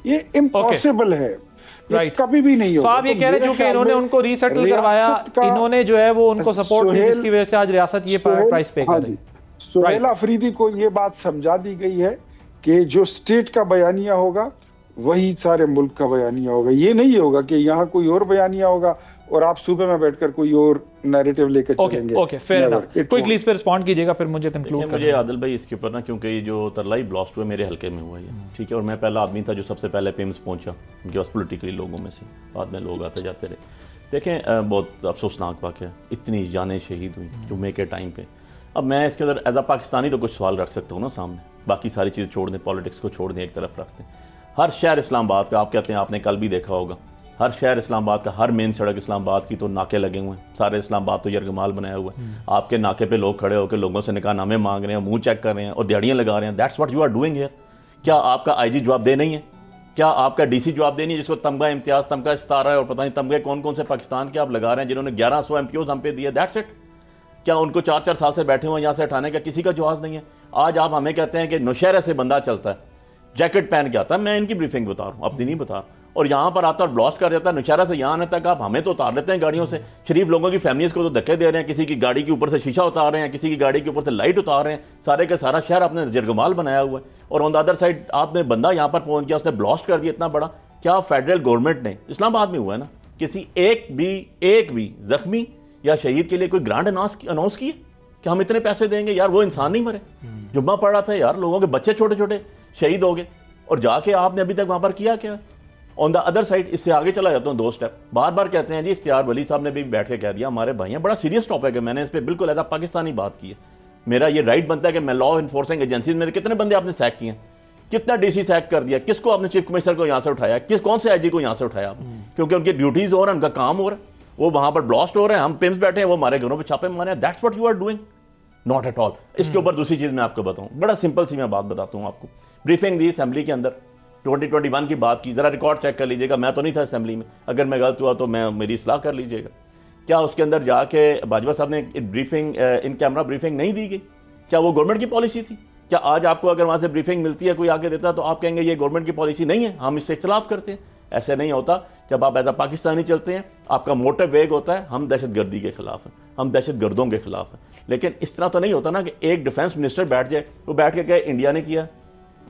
Speaker 3: ये इम्पॉसिबल है, ये
Speaker 2: Right.
Speaker 3: कभी भी नहीं
Speaker 2: तो
Speaker 3: होगा।
Speaker 2: आप ये कह रहे हैं कि इन्होंने उनको रीसेटल करवाया, इन्होंने जो है वो उनको सपोर्ट दी, जिसकी वजह से आज रियासत ये प्राइस पे कर रही है।
Speaker 3: सुहेल अफरीदी को ये बात समझा दी गई है कि जो स्टेट का बयानिया होगा वही सारे मुल्क का बयानिया होगा। ये नहीं होगा कि यहाँ कोई और बयानिया होगा और आप सूबे में बैठकर कोई और नैरेटिव लेकर चलेंगे।
Speaker 2: Okay, fair enough. क्विकली इस पे रिस्पॉन्ड कीजिएगा, फिर मुझे कंक्लूड
Speaker 4: मुझे आदिल भाई इसके ऊपर ना, क्योंकि ये जो तरलाई ब्लास्ट हुआ मेरे हल्के में हुआ है, ठीक है, और मैं पहला आदमी था जो सबसे पहले पिम्स पहुंचा उनके पास पॉलिटिकली लोगों में से, बाद में लोग आते जाते रहे। देखें बहुत अफसोसनाक वाक़या, इतनी जानें शहीद हुई जुम्मे के टाइम पे। अब मैं इसके अंदर एज अ पाकिस्तानी तो कुछ सवाल रख सकता हूँ ना सामने, बाकी सारी चीज़ छोड़ दें, पॉलिटिक्स को छोड़ दें, एक तरफ रखते हैं। हर शहर इस्लामाबाद का, आप कहते हैं आपने कल भी देखा होगा, हर शहर इस्लामाबाद का, हर मेन सड़क इस्लामाबाद की तो नाके लगे हुए हैं, सारे इस्लामाबाद तो यरगमाल बनाया हुआ है। आपके नाके पे लोग खड़े होकर लोगों से निकाहनामे मांग रहे हैं, मुंह चेक कर रहे हैं और दिहाड़ियाँ लगा रहे हैं। That's what you are doing here. क्या आपका आईजी जवाब दे नहीं है? क्या आपका डीसी जवाब दे नहीं है, जिसको तमगा इम्तियाज़, तमगा सितारा है और पता नहीं तमगे कौन कौन से पाकिस्तान के आप लगा रहे हैं, जिन्होंने 1100 MPOs हम पे दिए? That's it. क्या उनको 4-4 साल से बैठे हुए यहाँ से हटाने का किसी का जवाब नहीं है? आज आप हमें कहते हैं कि नौशहरा से बंदा चलता है, जैकेट पहन के आता है, मैं इनकी ब्रीफिंग बता रहा हूँ, अपनी नहीं बता रहा, और यहाँ पर आता है और ब्लास्ट कर जाता है। नौशहरा से यहाँ आने तक आप हमें तो उतार लेते हैं गाड़ियों से, शरीफ लोगों की फैमिलीज को तो धक्के दे रहे हैं, किसी की गाड़ी के ऊपर से शीशा उतार रहे हैं, किसी की गाड़ी के ऊपर से लाइट उतार रहे हैं, सारे का सारा शहर आपने जरगमाल बनाया हुआ है। और ऑन द अदर साइड आपने बंदा यहाँ पर पहुँच गया, उसने ब्लास्ट कर दिया इतना बड़ा। क्या फेडरल गवर्नमेंट ने, इस्लामाबाद में हुआ है ना, किसी एक भी जख्मी या शहीद के लिए कोई ग्रांट अनाउंस किए कि हम इतने पैसे देंगे? यार वो इंसान नहीं मरे, जुम्मा पड़ रहा था यार, लोगों के बच्चे छोटे छोटे शहीद हो गए, और जाके आपने अभी तक वहां पर किया क्या? ऑन द अदर साइड, इससे आगे चला जाता हूँ 2 स्टेप, बार बार कहते हैं जी, इख्तियार वली साहब ने भी बैठ के कह दिया, हमारे भाई हैं, बड़ा सीरियस टॉपिक है, मैंने इस पर बिल्कुल ऐसा पाकिस्तानी बात की है, मेरा ये राइट बनता है कि मैं लॉ इन्फोर्सिंग एजेंसीज में कितने बंदे आपने सैक किए, कितना डीसी सैक कर दिया, किसको आपने चीफ कमिश्नर को यहाँ से उठाया, कौन से आईजी को यहाँ से उठाया आपने? क्योंकि उनकी ड्यूटीज हो रहा है, उनका काम हो रहा है, वो वहां पर ब्लास्ट हो रहे हैं, हम पिम्स बैठे हैं, वो हमारे घरों पर छापे मारे हैं। That's what you are doing, not at all. इसके ऊपर दूसरी चीज़ मैं आपको बताऊं, बड़ा सिंपल सी मैं बात बताता हूं आपको। ब्रीफिंग दी असेंबली के अंदर, 2021 की बात की, ज़रा रिकॉर्ड चेक कर लीजिएगा, मैं तो नहीं था असेंबली में, अगर मैं गलत हुआ तो मेरी इस्लाह कर लीजिएगा। क्या उसके अंदर जाके बाजवा साहब ने ब्रीफिंग, इन कैमरा ब्रीफिंग नहीं दी गई? क्या वो गवर्नमेंट की पॉलिसी थी? क्या आज आपको अगर वहाँ से ब्रीफिंग मिलती है, कोई आके देता है, तो आप कहेंगे ये गवर्नमेंट की पॉलिसी नहीं है, हम इससे इख्तिलाफ करते हैं? ऐसे नहीं होता। जब आप एज अ पाकिस्तानी चलते हैं, आपका मोटिव वेग होता है, हम दहशत गर्दी के खिलाफ हैं, हम दहशत गर्दों के खिलाफ हैं। लेकिन इस तरह तो नहीं होता ना कि एक डिफेंस मिनिस्टर बैठ जाए, वो बैठ के कहे इंडिया ने किया,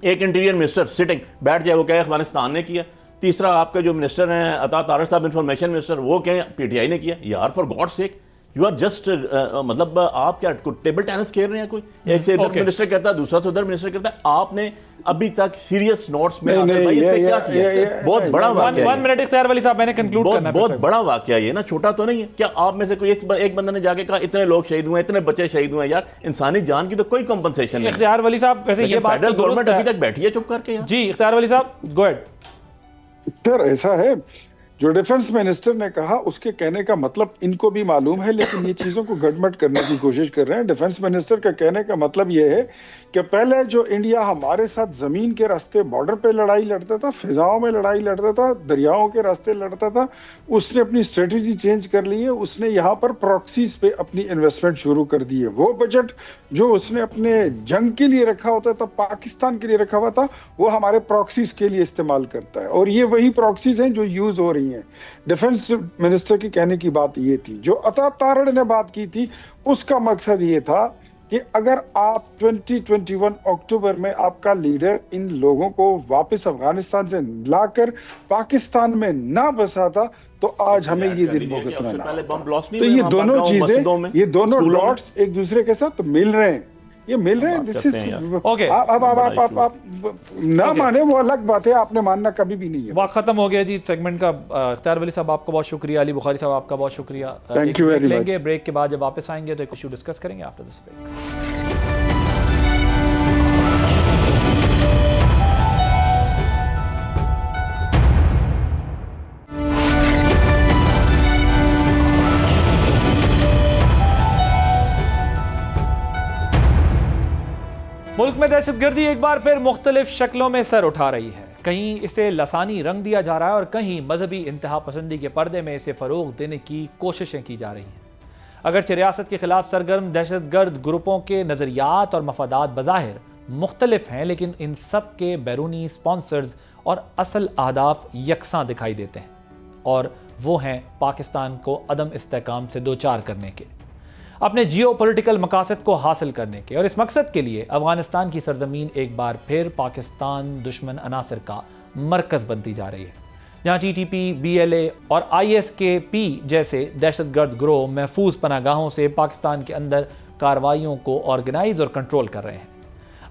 Speaker 4: एक इंटीरियर मिनिस्टर सिटिंग बैठ जाए, वो कहे अफगानिस्तान ने किया, तीसरा आपके जो मिनिस्टर हैं अता तारक साहब इंफॉर्मेशन मिनिस्टर, वो कहें पीटीआई ने किया। यार for God sake, you are just मतलब आप क्या टेबल टेनिस खेल रहे हैं? कोई एक से इधर मिनिस्टर कहता है, दूसरा से उधर मिनिस्टर कहता है। आपने अभी तक सीरियस नोट्स में भाई इस पे क्या किया? बहुत बड़ा वाकया,
Speaker 2: 1 मिनट इख्तियार वली साहब, मैंने कंक्लूड करना है,
Speaker 4: बहुत बड़ा वाकया ये ना, छोटा तो नहीं है। क्या आप में से कोई एक बंदा ने जाके कहा इतने लोग शहीद हुए, इतने बच्चे शहीद हुए? यार इंसानी जान की तो कोई कंपनसेशन नहीं।
Speaker 2: इख्तियार वली साहब, वैसे ये बात
Speaker 4: गवर्नमेंट अभी तक बैठी है चुप करके।
Speaker 2: जी इख्तियार वली साहब, गो अहेड।
Speaker 3: सर ऐसा है, जो डिफेंस मिनिस्टर ने कहा उसके कहने का मतलब इनको भी मालूम है, लेकिन ये चीजों को गड़बड़ करने की कोशिश कर रहे हैं। डिफेंस मिनिस्टर का कहने का मतलब ये है कि पहले जो इंडिया हमारे साथ जमीन के रास्ते बॉर्डर पे लड़ाई लड़ता था, फिजाओं में लड़ाई लड़ता था, दरियाओं के रास्ते लड़ता था, उसने अपनी स्ट्रेटेजी चेंज कर ली है। उसने यहाँ पर प्रॉक्सीज पे अपनी इन्वेस्टमेंट शुरू कर दी है। वो बजट जो उसने अपने जंग के लिए रखा होता था, पाकिस्तान के लिए रखा हुआ था, वो हमारे प्रॉक्सीज के लिए इस्तेमाल करता है, और ये वही प्रॉक्सीज हैं जो यूज हो रही हैं। डिफेंस मिनिस्टर की कहने की बात ये थी, जो अता तारड़ ने बात की थी, उसका मकसद ये था कि अगर आप 2021 अक्टूबर में आपका लीडर इन लोगों को वापस अफगानिस्तान से लाकर पाकिस्तान में ना बसाता तो आज हमें ये दिन भुगतना ना। तो ये दोनों चीजें, ये दोनों डॉट्स एक दूसरे के साथ मिल रहे हैं, ये मिल रहे हैं। This is
Speaker 2: okay.
Speaker 3: अब आप ना माने वो अलग बात है, आपने मानना कभी भी नहीं है।
Speaker 2: वक्त खत्म हो गया जी सेगमेंट का। इख्तियार वली साहब आपका बहुत शुक्रिया, अली बुखारी साहब आपका बहुत शुक्रिया।
Speaker 3: Thank you very much.
Speaker 2: Break के बाद जब वापस आएंगे तो एक इशू डिस्कस करेंगे आफ्टर दिस ब्रेक। मुल्क में दहशतगर्दी एक बार फिर मुख्तलिफ शक्लों में सर उठा रही है। कहीं इसे लसानी रंग दिया जा रहा है और कहीं मजहबी इंतहा पसंदी के पर्दे में इसे फरोग देने की कोशिशें की जा रही हैं। اگرچہ ریاست کے خلاف سرگرم دہشت گرد گروپوں کے نظریات اور مفادات بظاہر مختلف ہیں، لیکن ان سب کے بیرونی سپانسرز اور اصل اہداف یکساں دکھائی دیتے ہیں، اور وہ ہیں پاکستان کو عدم استحکام سے دوچار کرنے کے، اپنے جیو پولیٹیکل مقاصد کو حاصل کرنے کے، اور اس مقصد کے لیے افغانستان کی سرزمین ایک بار پھر پاکستان دشمن عناصر کا مرکز بنتی جا رہی ہے، جہاں T T P, B L A اور آئی ایس کے پی جیسے دہشت گرد گروہ محفوظ پناہ گاہوں سے پاکستان کے اندر کارروائیوں کو آرگنائز اور کنٹرول کر رہے ہیں۔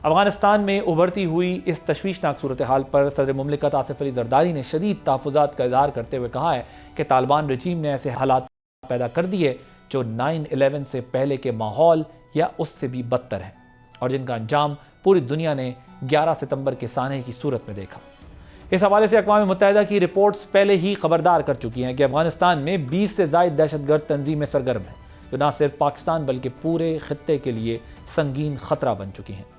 Speaker 2: افغانستان میں ابھرتی ہوئی اس تشویشناک صورتحال پر صدر مملکت آصف علی زرداری نے شدید تحفظات کا اظہار کرتے ہوئے کہا ہے کہ طالبان رجیم نے ایسے حالات پیدا کر دیے جو 9/11 سے پہلے کے ماحول یا اس سے بھی بدتر ہیں، اور جن کا انجام پوری دنیا نے 11 ستمبر کے سانحے کی صورت میں دیکھا۔ اس حوالے سے اقوام متحدہ کی رپورٹس پہلے ہی خبردار کر چکی ہیں کہ افغانستان میں 20 سے زائد دہشت گرد تنظیمیں سرگرم ہیں، جو نہ صرف پاکستان بلکہ پورے خطے کے لیے سنگین خطرہ بن چکی ہیں۔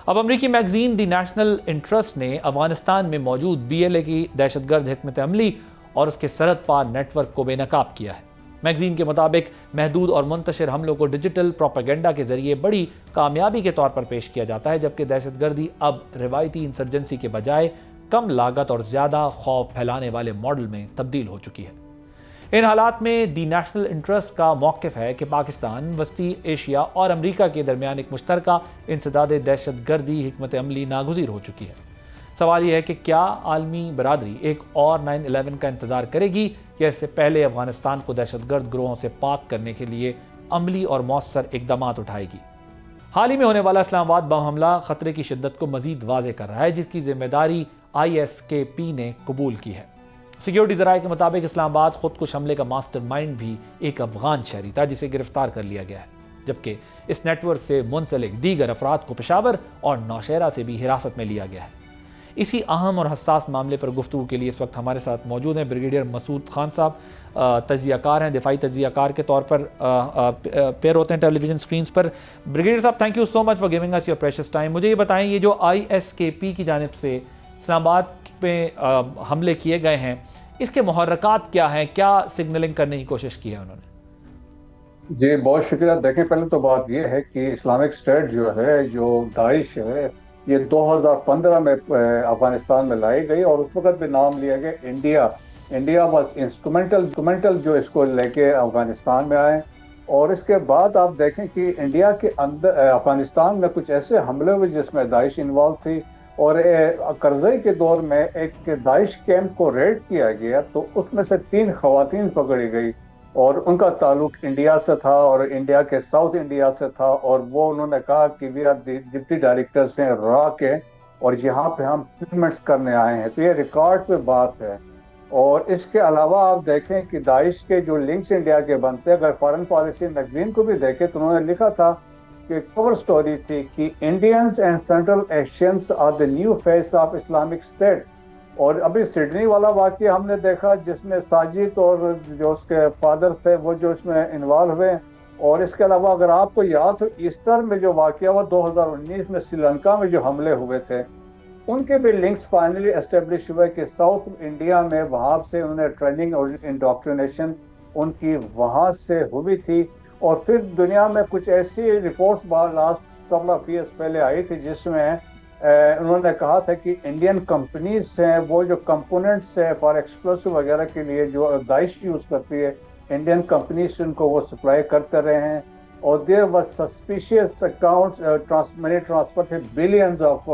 Speaker 2: اب امریکی میگزین دی نیشنل انٹرسٹ نے افغانستان میں موجود بی ایل اے کی دہشت گرد حکمت عملی اور اس کے سرحد پار نیٹ ورک کو بے نقاب کیا ہے۔ میگزین کے مطابق محدود اور منتشر حملوں کو ڈیجیٹل پروپیگنڈا کے ذریعے بڑی کامیابی کے طور پر پیش کیا جاتا ہے، جبکہ دہشت گردی اب روایتی انسرجنسی کے بجائے کم لاگت اور زیادہ خوف پھیلانے والے ماڈل میں تبدیل ہو چکی ہے۔ ان حالات میں دی نیشنل انٹرسٹ کا موقف ہے کہ پاکستان، وسطی ایشیا اور امریکہ کے درمیان ایک مشترکہ انسداد دہشت گردی حکمت عملی ناگزیر ہو چکی ہے۔ سوال یہ ہے کہ کیا عالمی برادری ایک اور 9/11 کا انتظار کرے گی یا اس سے پہلے افغانستان کو دہشت گرد گروہوں سے پاک کرنے کے لیے عملی اور مؤثر اقدامات اٹھائے گی؟ حال ہی میں ہونے والا اسلام آباد بم حملہ خطرے کی شدت کو مزید واضح کر رہا ہے، جس کی ذمہ داری آئی ایس کے پی نے قبول کی ہے۔ سیکیورٹی ذرائع کے مطابق اسلام آباد خود کش حملے کا ماسٹر مائنڈ بھی ایک افغان شہری تھا، جسے گرفتار کر لیا گیا ہے، جبکہ اس نیٹ ورک سے منسلک دیگر افراد کو پشاور اور نوشہرہ سے بھی حراست میں لیا گیا ہے۔ اسی اہم اور حساس معاملے پر گفتگو کے لیے اس وقت ہمارے ساتھ موجود ہیں بریگیڈیئر مسعود خان صاحب، تجزیہ کار ہیں، دفاعی تجزیہ کار کے طور پر پیر ہوتے ہیں ٹیلی ویژن سکرینز پر۔ بریگیڈیئر صاحب، thank you so much for giving us your precious time. مجھے یہ بتائیں، یہ جو آئی ایس کے پی کی جانب سے اسلام آباد میں حملے کیے گئے ہیں، اس کے محرکات کیا ہیں؟ کیا سگنلنگ کرنے کی کوشش کی ہے انہوں نے؟
Speaker 5: جی بہت شکریہ۔ دیکھیں، پہلے تو بات یہ ہے کہ اسلامک اسٹیٹ جو ہے، جو داعش ہے، یہ 2015 میں افغانستان میں لائی گئی، اور اس وقت بھی نام لیا گیا انڈیا واز انسٹرومنٹل جو اس کو لے کے افغانستان میں آئے۔ اور اس کے بعد آپ دیکھیں کہ انڈیا کے اندر افغانستان میں کچھ ایسے حملے ہوئے جس میں داعش انوالو تھی، اور کرزئی کے دور میں ایک داعش کیمپ کو ریڈ کیا گیا، تو اس میں سے 3 خواتین پکڑی گئی، اور ان کا تعلق انڈیا سے تھا، اور انڈیا کے ساؤتھ انڈیا سے تھا، اور وہ انہوں نے کہا کہ وی آر ڈپٹی ڈائریکٹرز ہیں را کے، اور یہاں پہ ہم پیمنٹس کرنے آئے ہیں۔ تو یہ ریکارڈ پہ بات ہے۔ اور اس کے علاوہ آپ دیکھیں کہ داعش کے جو لنکس انڈیا کے بنتے ہیں، اگر فارن پالیسی میگزین کو بھی دیکھیں تو انہوں نے لکھا تھا کہ کور سٹوری تھی کہ Indians and Central Asians are the new face of Islamic State. اور ابھی سڈنی والا واقعہ ہم نے دیکھا جس میں ساجد اور جو اس کے فادر تھے وہ جو اس میں انوالو ہوئے، اور اس کے علاوہ اگر آپ کو یاد ہو ایسٹر میں جو واقعہ ہوا 2019 میں سری لنکا میں جو حملے ہوئے تھے، ان کے بھی لنکس فائنلی اسٹیبلش ہوئے کہ ساؤتھ انڈیا میں وہاں سے انہوں نے ٹریننگ اور انڈاکٹرینیشن ان کی وہاں سے ہوئی تھی۔ اور پھر دنیا میں کچھ ایسی reports last couple of years پہلے آئی تھی جس میں انہوں نے کہا تھا کہ انڈین کمپنیز ہیں وہ جو کمپوننٹس ہیں فار ایکسپلوسو وغیرہ کے لیے جو داعش یوز کرتی ہے، انڈین کمپنیز ان کو وہ سپلائی کرتے رہے ہیں۔ اور there was suspicious accounts money transfer تھے بلینز آف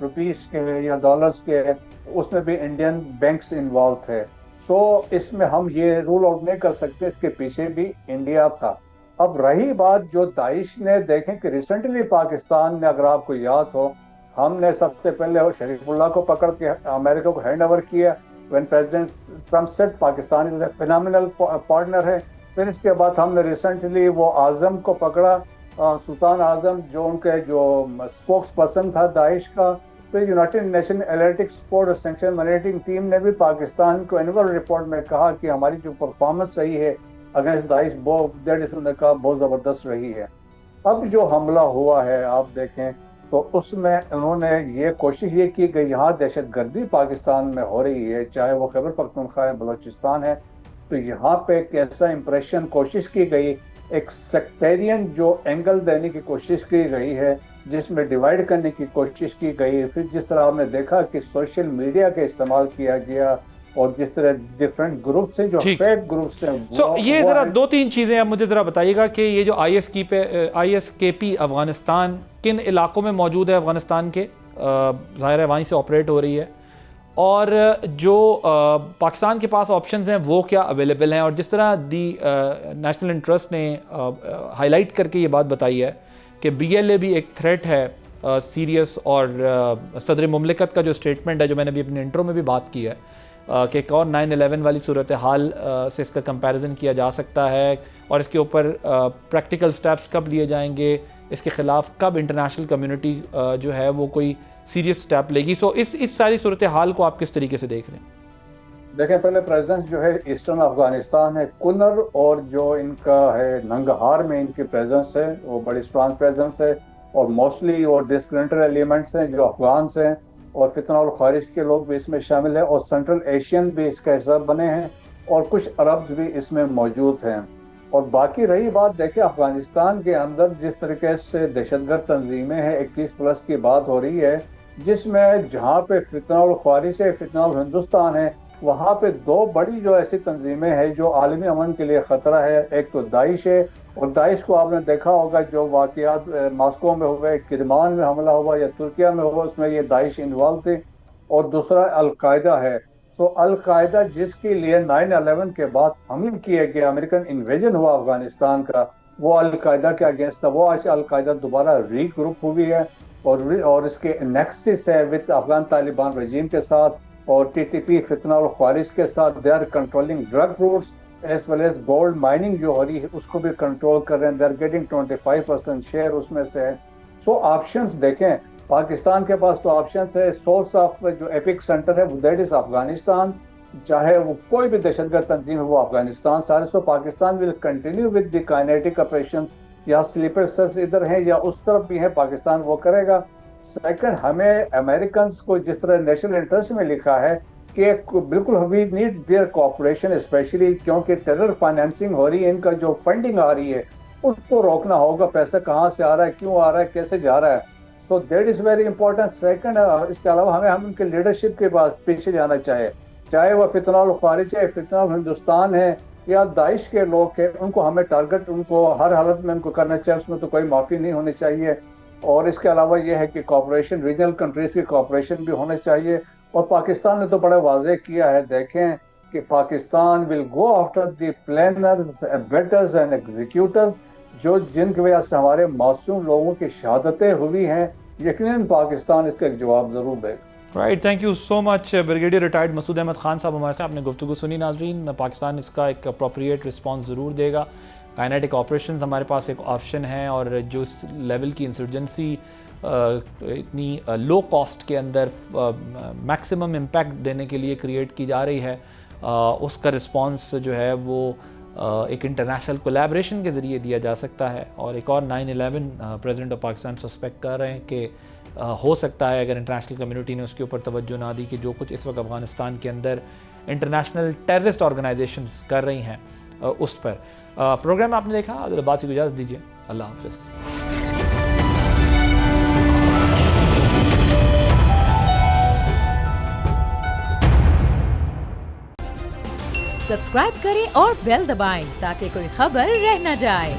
Speaker 5: روپیز کے یا ڈالرز کے، اس میں بھی انڈین بینکس انوالو تھے۔ سو اس میں ہم یہ رول آؤٹ نہیں کر سکتے، اس کے پیچھے بھی انڈیا تھا۔ اب رہی بات جو داعش نے، دیکھیں کہ ریسنٹلی پاکستان نے، اگر آپ کو یاد ہو، ہم نے سب سے پہلے شریف اللہ کو پکڑ کے امریکہ کو ہینڈ اوور کیا when President Trump said Pakistan is a phenomenal partner ہے۔ پھر اس کے بعد ہم نے ریسنٹلی وہ اعظم کو پکڑا، سلطان اعظم جو ان کے جو اسپوکس پرسن تھا داعش کا۔ پھر یونائٹڈ نیشن ایلیٹک سپورٹ اور سینکشن مانیٹرنگ ٹیم نے بھی پاکستان کو اینول رپورٹ میں کہا کہ ہماری جو پرفارمنس رہی ہے اگینسٹ داعش انہوں نے کہا بہت زبردست رہی ہے۔ اب جو حملہ ہوا ہے آپ دیکھیں تو اس میں انہوں نے یہ کوشش یہ کی کہ یہاں دہشت گردی پاکستان میں ہو رہی ہے، چاہے وہ خیبر پختونخوا ہے، بلوچستان ہے، تو یہاں پہ ایک ایسا امپریشن کوشش کی گئی ایک سیکٹیرین جو اینگل دینے کی کوشش کی گئی ہے، جس میں ڈیوائیڈ کرنے کی کوشش کی گئی. پھر جس طرح ہم نے دیکھا کہ سوشل میڈیا کا استعمال کیا گیا اور جس طرح ڈیفرنٹ گروپس ہیں جو فیک گروپس ہیں.
Speaker 2: یہ ذرا دو تین چیزیں آپ مجھے ذرا بتائیے گا کہ یہ جو آئی ایس کے پی افغانستان کن علاقوں میں موجود ہے افغانستان کے؟ ظاہر ہے وہیں سے آپریٹ ہو رہی ہے، اور جو پاکستان کے پاس آپشنز ہیں وہ کیا اویلیبل ہیں؟ اور جس طرح دی نیشنل انٹرسٹ نے ہائی لائٹ کر کے یہ بات بتائی ہے کہ بی ایل اے بھی ایک تھریٹ ہے سیریس، اور صدر مملکت کا جو اسٹیٹمنٹ ہے جو میں نے بھی اپنے انٹرو میں بھی بات کی ہے کہ ایک اور 9/11 والی صورتحال سے اس کا کمپیریزن کیا جا سکتا ہے، اور اس کے اوپر پریکٹیکل سٹیپس کب لیے جائیں گے، اس کے خلاف کب انٹرنیشنل کمیونٹی جو ہے وہ کوئی سیریس سٹیپ لے گی. سو اس ساری صورتحال کو آپ کس طریقے سے دیکھ رہے ہیں؟
Speaker 5: دیکھیں، پہلے پریزنس جو ہے ایسٹرن افغانستان ہے، کنر اور جو ان کا ہے ننگہار میں ان کی پریزنس ہے وہ بڑی اسٹرانگ پریزنس ہے، اور موسٹلی اور ڈسکرنٹر ایلیمنٹس ہیں جو افغانس ہیں، اور فتنہ الخوارج کے لوگ بھی اس میں شامل ہیں، اور سینٹرل ایشین بھی اس کا حصہ بنے ہیں، اور کچھ عربز بھی اس میں موجود ہیں. اور باقی رہی بات، دیکھیں افغانستان کے اندر جس طریقے سے دہشت گرد تنظیمیں ہیں 21+ کی بات ہو رہی ہے، جس میں جہاں پہ فتنہ الخوارج ہے، فتنہ الہندوستان ہے، وہاں پہ دو بڑی جو ایسی تنظیمیں ہیں جو عالمی امن کے لیے خطرہ ہے. ایک تو داعش ہے، اور داعش کو آپ نے دیکھا ہوگا جو واقعات ماسکو میں ہوئے، کرمان میں حملہ ہوا یا ترکیہ میں ہوا، اس میں یہ داعش انوالو تھے. اور دوسرا القاعدہ ہے. القاعدہ جس کے لیے 9/11 کے بعد حمل کیا گیا، امریکن انویژن ہوا افغانستان کا، وہ القاعدہ کے اگینسٹ تھا. وہ آج القاعدہ دوبارہ ری گروپ ہوئی ہے، اور اس کے نیکسس ہے وتھ افغان طالبان رجیم کے ساتھ، اور ٹی ٹی پی فتنہ الخوارج کے ساتھ. They are controlling drug routes as well as gold mining جو ہو رہی ہے اس کو بھی کنٹرول کر رہے ہیں. دے آر گیٹنگ 25% شیئر اس میں سے ہے. سو آپشنز دیکھیں، پاکستان کے پاس تو آپشنز ہے. سورس آف جو ایپک سینٹر ہے دیٹ از افغانستان. چاہے وہ کوئی بھی دہشت گرد تنظیم ہے وہ افغانستان سارے. So Pakistan will continue with the kinetic operations. یا سلیپر سیلز ادھر ہیں یا اس طرف بھی ہیں، پاکستان وہ کرے گا. سیکنڈ، ہمیں امریکنز کو جس طرح نیشنل انٹرسٹ میں لکھا ہے کہ بالکل we need their cooperation, especially کیونکہ ٹیرر فائنینسنگ ہو رہی ہے، ان کا جو فنڈنگ آ رہی ہے اس کو روکنا ہوگا. پیسہ کہاں سے آ رہا ہے، کیوں آ رہا ہے، کیسے جا رہا ہے. تو that is very important. Second, اس کے علاوہ ہم ان کے لیڈرشپ کے بعد پیچھے جانا چاہے وہ فتنہ الخوارج ہے، فتنہ الہندوستان ہے، یا داعش کے لوگ ہیں، ان کو ہمیں ٹارگٹ ان کو ہر حالت میں ان کو کرنا چاہیے. اس میں تو کوئی معافی نہیں ہونی چاہیے. اور اس کے علاوہ یہ ہے کہ کوآپریشن، ریجنل کنٹریز کی کوآپریشن بھی ہونا چاہیے. اور پاکستان نے تو بڑا واضح کیا ہے، دیکھیں کہ Pakistan will go after the planners, abettors and executors, جن کی وجہ سے ہمارے معصوم لوگوں کی شہادتیں ہوئی ہیں. یقیناً پاکستان اس کا ایک جواب ضرور دے گا.
Speaker 2: Right, thank you so much brigadier retired Masood Ahmed Khan صاحب ہمارے ساتھ. آپ نے گفتگو سنی. ناظرین، پاکستان اس کا ایک اپروپریٹ رسپانس ضرور دے گا. کائنیٹک آپریشنز ہمارے پاس ایک آپشن ہے، اور جو اس لیول کی انسرجنسی اتنی لو کاسٹ کے اندر میکسیمم امپیکٹ دینے کے لیے کریٹ کی جا رہی ہے، اس کا رسپانس جو ہے وہ ایک انٹرنیشنل کولیبریشن کے ذریعے دیا جا سکتا ہے. اور ایک اور 9/11 پریزیڈنٹ آف پاکستان سسپیکٹ کر رہے ہیں کہ ہو سکتا ہے اگر انٹرنیشنل کمیونٹی نے اس کے اوپر توجہ نہ دی کہ جو کچھ اس وقت افغانستان کے اندر انٹرنیشنل ٹیررسٹ آرگنائزیشنز کر رہی ہیں اس پر. پروگرام آپ نے دیکھا. عادل عباسی کو اجازت دیجیے. اللہ حافظ.
Speaker 1: سبسکرائب کریں اور بیل دبائیں تاکہ کوئی خبر رہ نہ جائے.